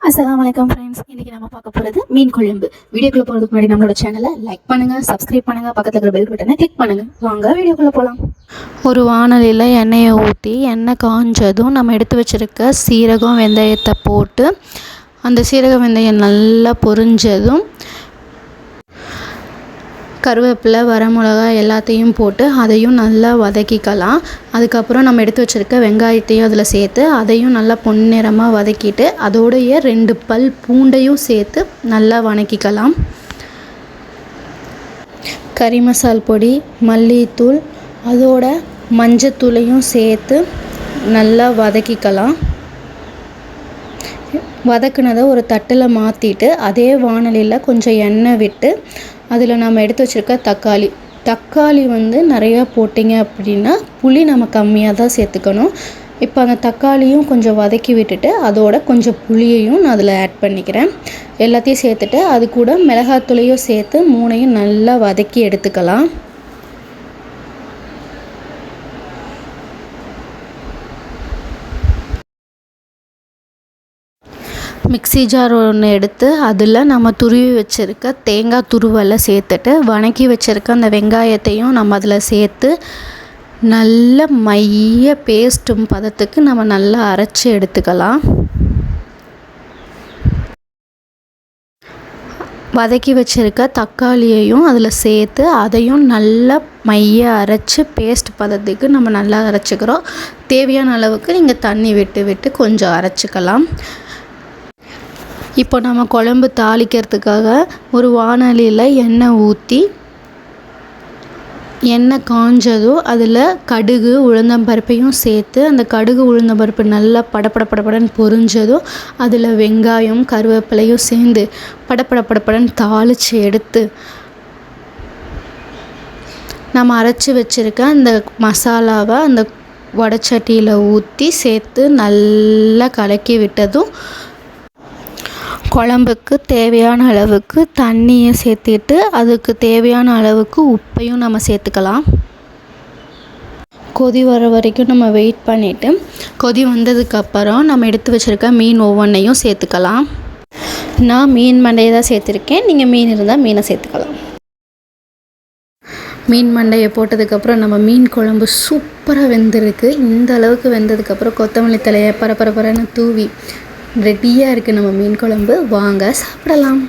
அஸ்ஸலாமு அலைக்கும் ஃப்ரெண்ட்ஸ். இன்றைக்கி நம்ம பார்க்க போகிறது மீன் குழம்பு. வீடியோக்குள்ளே போகிறதுக்கு முன்னாடி நம்மளோட சேனலை லைக் பண்ணுங்கள், சப்ஸ்கிரைப் பண்ணுங்கள், பக்கத்தில் இருக்கிற பெல் பட்டனை கிளிக் பண்ணுங்கள். வாங்க வீடியோக்குள்ளே போகலாம். ஒரு வாணலியில் எண்ணெயை ஊற்றி எண்ணெய் காஞ்சதும் நம்ம எடுத்து வச்சுருக்க சீரகம் வெந்தயத்தை போட்டு அந்த சீரகம் வெந்தயம் நல்லா பொரிஞ்சதும் கருவேப்பிலை வரமிளகா எல்லாத்தையும் போட்டு அதையும் நல்லா வதக்கிக்கலாம். அதுக்கப்புறம் நம்ம எடுத்து வச்சுருக்க வெங்காயத்தையும் அதில் சேர்த்து அதையும் நல்லா பொன்னிறமாக வதக்கிட்டு அதோடைய 2 பல் பூண்டையும் சேர்த்து நல்லா வதக்கிக்கலாம். கறி மசால் பொடி, மல்லித்தூள், அதோட மஞ்சத்தூளையும் சேர்த்து நல்லா வதக்கிக்கலாம். வதக்குனதை ஒரு தட்டில் மாற்றிட்டு அதே வாணலியில் கொஞ்சம் எண்ணெய் விட்டு அதில் நம்ம எடுத்து வச்சுருக்க தக்காளி நிறையா போட்டிங்க அப்படின்னா புளி நம்ம கம்மியாக தான் சேர்த்துக்கணும். இப்போ அந்த தக்காளியும் கொஞ்சம் வதக்கி விட்டுட்டு அதோட கொஞ்சம் புளியையும் நான் அதில் ஆட் பண்ணிக்கிறேன். எல்லாத்தையும் சேர்த்துட்டு அது கூட மிளகாத்தூளையும் சேர்த்து 3ஐயும் நல்லா வதக்கி எடுத்துக்கலாம். மிக்ஸி ஜார் ஒன்று எடுத்து அதில் நம்ம துருவி வச்சுருக்க தேங்காய் துருவலை சேர்த்துட்டு வதக்கி வச்சுருக்க அந்த வெங்காயத்தையும் நம்ம அதில் சேர்த்து நல்ல மைய பேஸ்ட்டும் பதத்துக்கு நம்ம நல்லா அரைச்சி எடுத்துக்கலாம். வதக்கி வச்சுருக்க தக்காளியையும் அதில் சேர்த்து அதையும் நல்லா மைய அரைச்சி பேஸ்ட் பதத்துக்கு நம்ம நல்லா அரைச்சிக்கிறோம். தேவையான அளவுக்கு நீங்கள் தண்ணி விட்டு கொஞ்சம் அரைச்சிக்கலாம். இப்போ நம்ம குழம்பு தாளிக்கிறதுக்காக ஒரு வாணலியில் எண்ணெய் ஊற்றி எண்ணெய் காஞ்சதும் அதில் கடுகு உளுந்தம்பருப்பையும் சேர்த்து அந்த கடுகு உளுந்தம்பருப்பு நல்லா படப்படன்னு பொரிஞ்சதும் அதில் வெங்காயம் கருவேப்பிலையும் சேர்ந்து படப்படன்னு தாளித்து எடுத்து நம்ம அரைச்சி வச்சுருக்க அந்த மசாலாவை அந்த வடைச்சட்டியில் ஊற்றி சேர்த்து நல்லா கலக்கி விட்டதும் குழம்புக்கு தேவையான அளவுக்கு தண்ணியை சேர்த்துட்டு அதுக்கு தேவையான அளவுக்கு உப்பையும் நம்ம சேர்த்துக்கலாம். கொதி வர வரைக்கும் நம்ம வெயிட் பண்ணிவிட்டு கொதி வந்ததுக்கப்புறம் நம்ம எடுத்து வச்சுருக்க மீன் ஒவ்வொன்றையும் சேர்த்துக்கலாம். நான் மீன் மண்டையை தான் சேர்த்துருக்கேன். நீங்கள் மீன் இருந்தால் மீனை சேர்த்துக்கலாம். மீன் மண்டையை போட்டதுக்கப்புறம் நம்ம மீன் குழம்பு சூப்பராக வெந்திருக்கு. இந்த அளவுக்கு வெந்ததுக்கப்புறம் கொத்தமல்லி தலையை பரபரன்னு தூவி ரெடியாக இருக்குது நம்ம மீன் குழம்பு. வாங்க சாப்பிடலாம்.